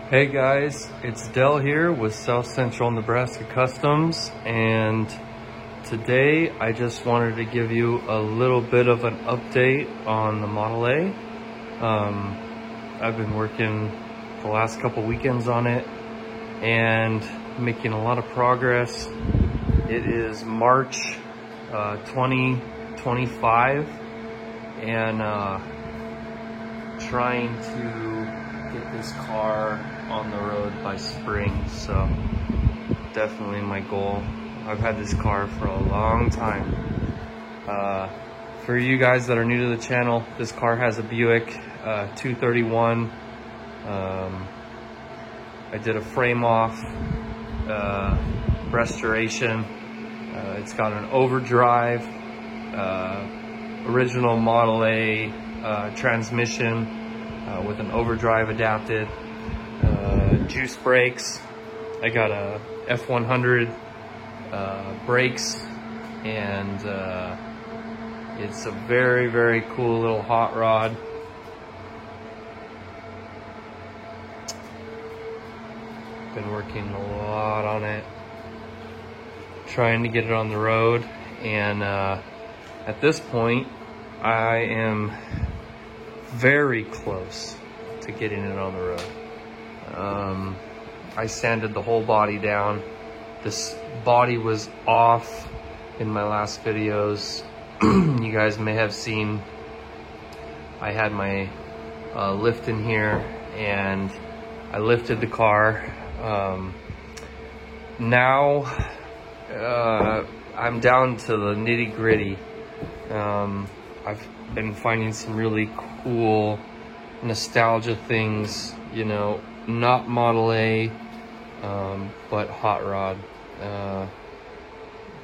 Hey guys, it's Dell here with South Central Nebraska Customs, and today I just wanted to give you a little bit of an update on the Model A. I've been working the last couple weekends on it and making a lot of progress. It is March 2025 and trying to get this car on the road by spring, so definitely my goal. I've had this car for a long time. For you guys that are new to the channel, this car has a Buick 231. I did a frame off restoration. It's got an overdrive, original Model A transmission with an overdrive adapted, juice brakes. I got a F100 brakes, and it's a very, very cool little hot rod. Been working a lot on it, trying to get it on the road, and at this point I am very close to getting it on the road. I sanded the whole body down. This body was off in my last videos. You guys may have seen I had my lift in here, and I lifted the car. Now I'm down to the nitty-gritty. I've been finding some really cool nostalgia things, you know, not Model A, but hot rod.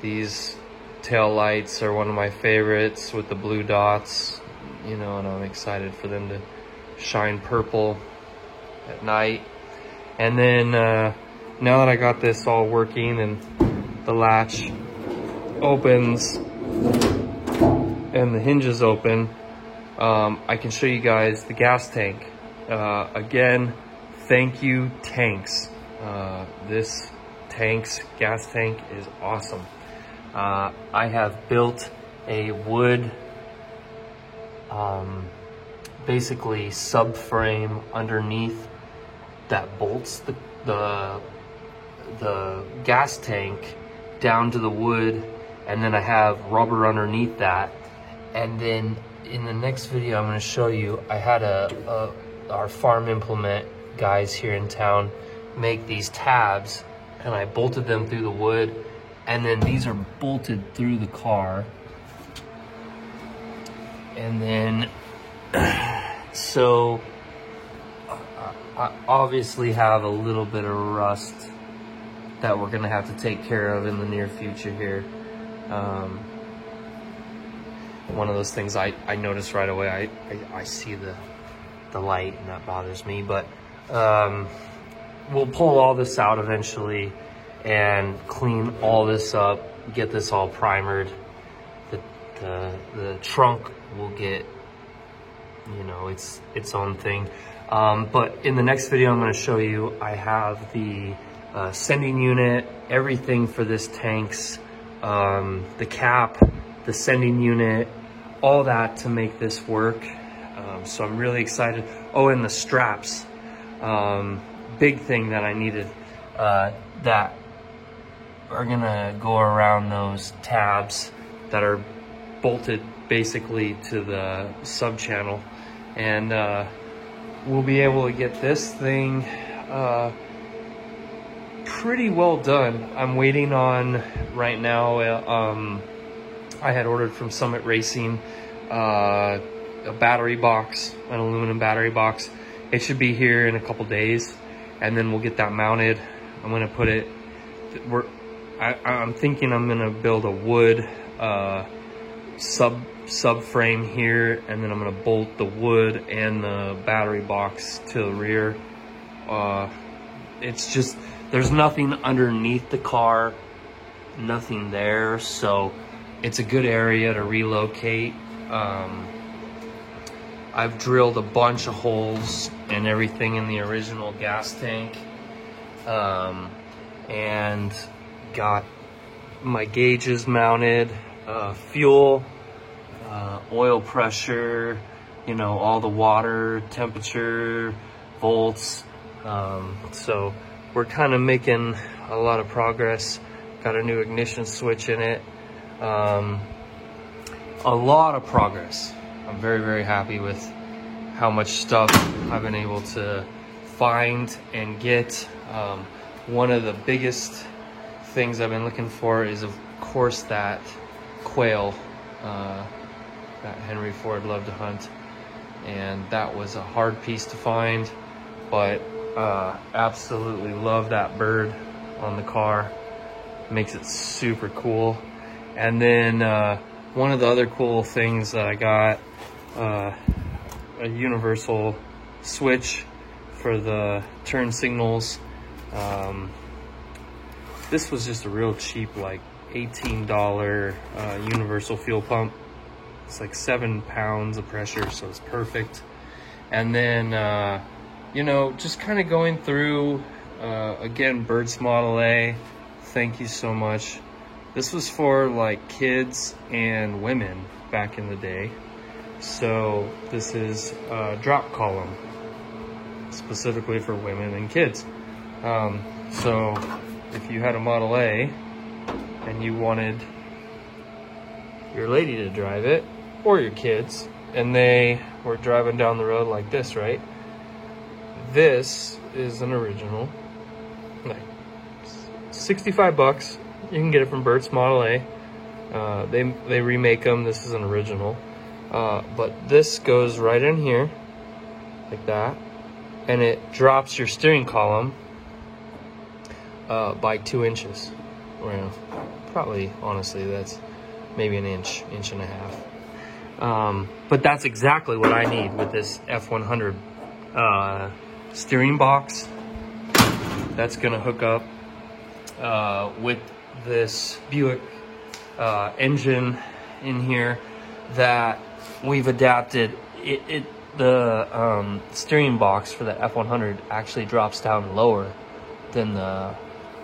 These tail lights are one of my favorites with the blue dots, you know, and I'm excited for them to shine purple at night. And then now that I got this all working and the latch opens and the hinges open, I can show you guys the gas tank. Again, thank you, tanks. This gas tank is awesome. I have built a wood, basically subframe underneath that bolts the gas tank down to the wood, and then I have rubber underneath that. And then in the next video I'm going to show you, I had our farm implement guys here in town make these tabs, and I bolted them through the wood, and then these are bolted through the car. And then so I obviously have a little bit of rust that we're gonna have to take care of in the near future here. One of those things I noticed right away. I see the light, and that bothers me, but we'll pull all this out eventually and clean all this up, get this all primered. The trunk will get, you know, its own thing. But in the next video I'm going to show you, I have the sending unit, everything for this tank's, the cap, the sending unit, all that to make this work. So I'm really excited. Oh, and the straps, big thing that I needed, that are gonna go around those tabs that are bolted basically to the sub channel, and we'll be able to get this thing pretty well done. I'm waiting on right now, I had ordered from Summit Racing a battery box, an aluminum battery box. It should be here in a couple days, and then we'll get that mounted. I'm gonna put it, I'm thinking I'm gonna build a wood subframe here, and then I'm gonna bolt the wood and the battery box to the rear. It's just, there's nothing underneath the car, nothing there, so it's a good area to relocate. I've drilled a bunch of holes and everything in the original gas tank, and got my gauges mounted, fuel, oil pressure, you know, all the water, temperature, volts. So we're kind of making a lot of progress. Got a new ignition switch in it. A lot of progress. I'm very, very happy with how much stuff I've been able to find and get. One of the biggest things I've been looking for is, of course, that quail that Henry Ford loved to hunt. And that was a hard piece to find, but absolutely love that bird on the car. Makes it super cool. And then one of the other cool things that I got, a universal switch for the turn signals. This was just a real cheap, like $18 universal fuel pump. It's like 7 pounds of pressure, so it's perfect. And then, you know, just kind of going through, again, Burt's Model A. Thank you so much. This was for like kids and women back in the day. So this is a drop column specifically for women and kids. So if you had a Model A and you wanted your lady to drive it, or your kids, and they were driving down the road like this, right? This is an original. Like 65 bucks. You can get it from Burt's Model A. They remake them. This is an original. But this goes right in here, like that, and it drops your steering column by 2 inches. Well, probably, honestly, that's maybe an inch and a half. But that's exactly what I need with this F100 steering box. That's gonna hook up with this Buick engine in here that we've adapted. The steering box for the F100 actually drops down lower than the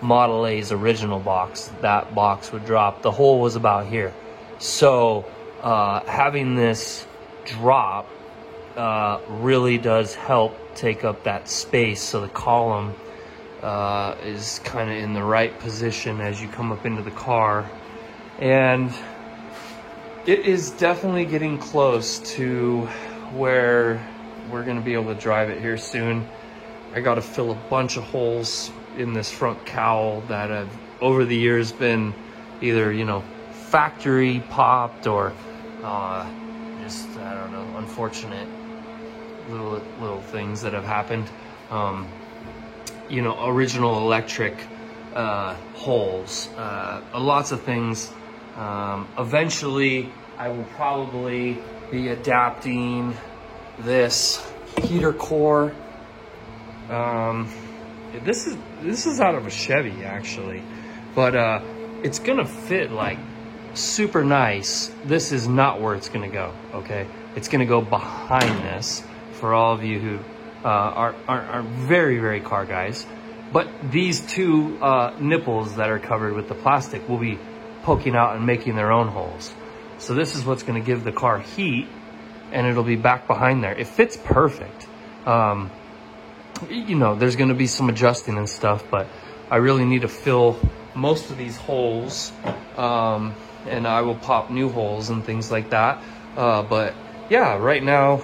Model A's original box. That box would drop. The hole was about here. So having this drop really does help take up that space, so the column is kind of in the right position as you come up into the car. And it is definitely getting close to where we're going to be able to drive it here soon. I got to fill a bunch of holes in this front cowl that have over the years been either, you know, factory popped or just, I don't know, unfortunate little things that have happened. You know, original electric holes, lots of things. Eventually I will probably be adapting this heater core. This is out of a Chevy actually, but it's gonna fit like super nice. This is not where it's gonna go, okay? It's gonna go behind this for all of you who are very, very car guys. But these two nipples that are covered with the plastic will be poking out and making their own holes. So this is what's gonna give the car heat, and it'll be back behind there. It fits perfect. You know, there's gonna be some adjusting and stuff, but I really need to fill most of these holes, and I will pop new holes and things like that. But yeah, right now,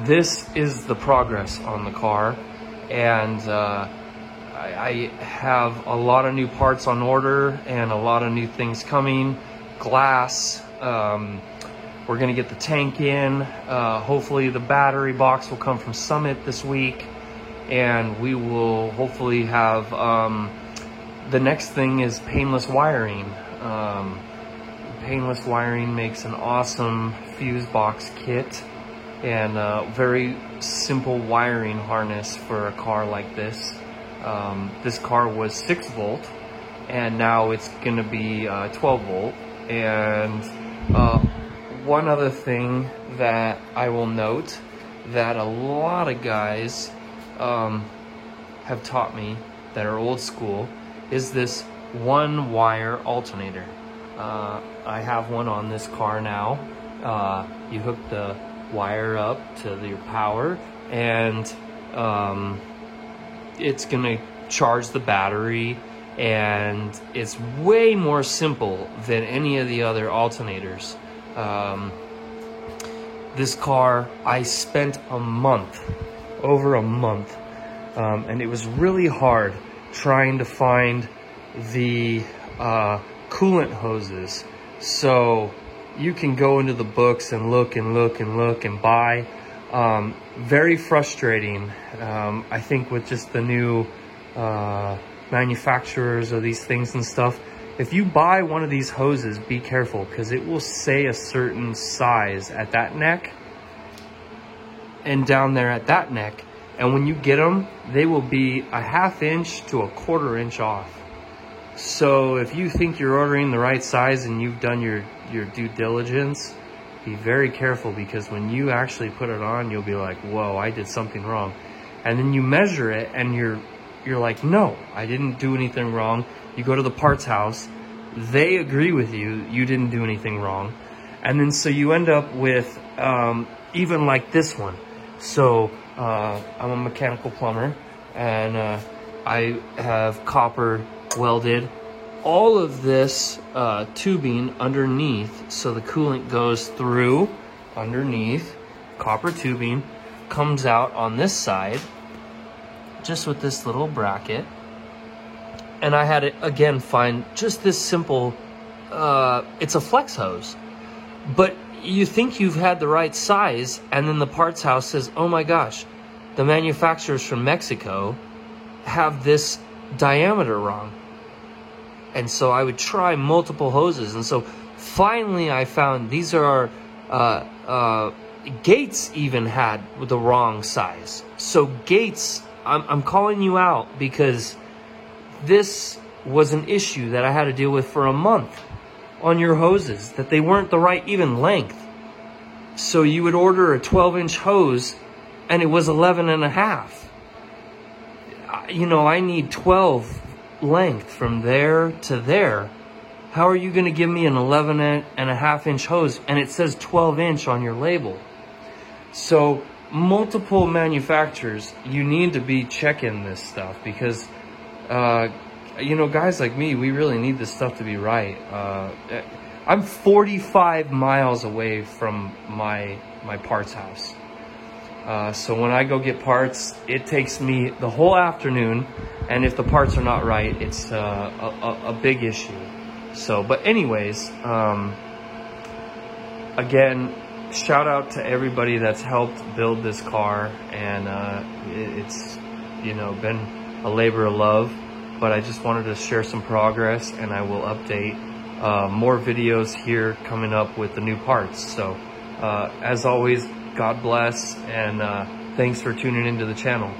this is the progress on the car, and I have a lot of new parts on order and a lot of new things coming. Glass, we're gonna get the tank in. Hopefully the battery box will come from Summit this week, and we will hopefully have, the next thing is painless wiring. Painless wiring makes an awesome fuse box kit and a very simple wiring harness for a car like this. This car was 6 volt, and now it's gonna be 12 volt. And one other thing that I will note that a lot of guys have taught me that are old school is this one wire alternator. I have one on this car now. You hook the wire up to your power, and it's gonna charge the battery, and it's way more simple than any of the other alternators. This car, I spent a month, over a month, and it was really hard trying to find the coolant hoses. So you can go into the books and look and look and look and buy. Very frustrating. I think with just the new manufacturers of these things and stuff, if you buy one of these hoses, be careful, because it will say a certain size at that neck and down there at that neck, and when you get them, they will be a 1/2 inch to a 1/4 inch off. So if you think you're ordering the right size and you've done your due diligence, be very careful, because when you actually put it on, you'll be like, whoa, I did something wrong. And then you measure it and you're like, no, I didn't do anything wrong. You go to the parts house, they agree with you, you didn't do anything wrong. And then so you end up with even like this one. So I'm a mechanical plumber, and I have copper welded all of this tubing underneath, so the coolant goes through underneath. Copper tubing comes out on this side just with this little bracket, and I had to again find just this simple it's a flex hose, but you think you've had the right size, and then the parts house says, oh my gosh, the manufacturers from Mexico have this diameter wrong. And so I would try multiple hoses, and so finally I found these are Gates even had the wrong size. So Gates, I'm calling you out, because this was an issue that I had to deal with for a month on your hoses, that they weren't the right even length. So you would order a 12-inch hose and it was 11.5. You know, I need 12 length from there to there. How are you going to give me an 11.5-inch hose and it says 12-inch on your label? So multiple manufacturers, you need to be checking this stuff, because you know, guys like me, we really need this stuff to be right. I'm 45 miles away from my parts house. So when I go get parts, it takes me the whole afternoon, and if the parts are not right, it's a big issue. So, but anyways, again, shout out to everybody that's helped build this car, and it's, you know, been a labor of love, but I just wanted to share some progress, and I will update more videos here coming up with the new parts. So as always, God bless, and thanks for tuning into the channel.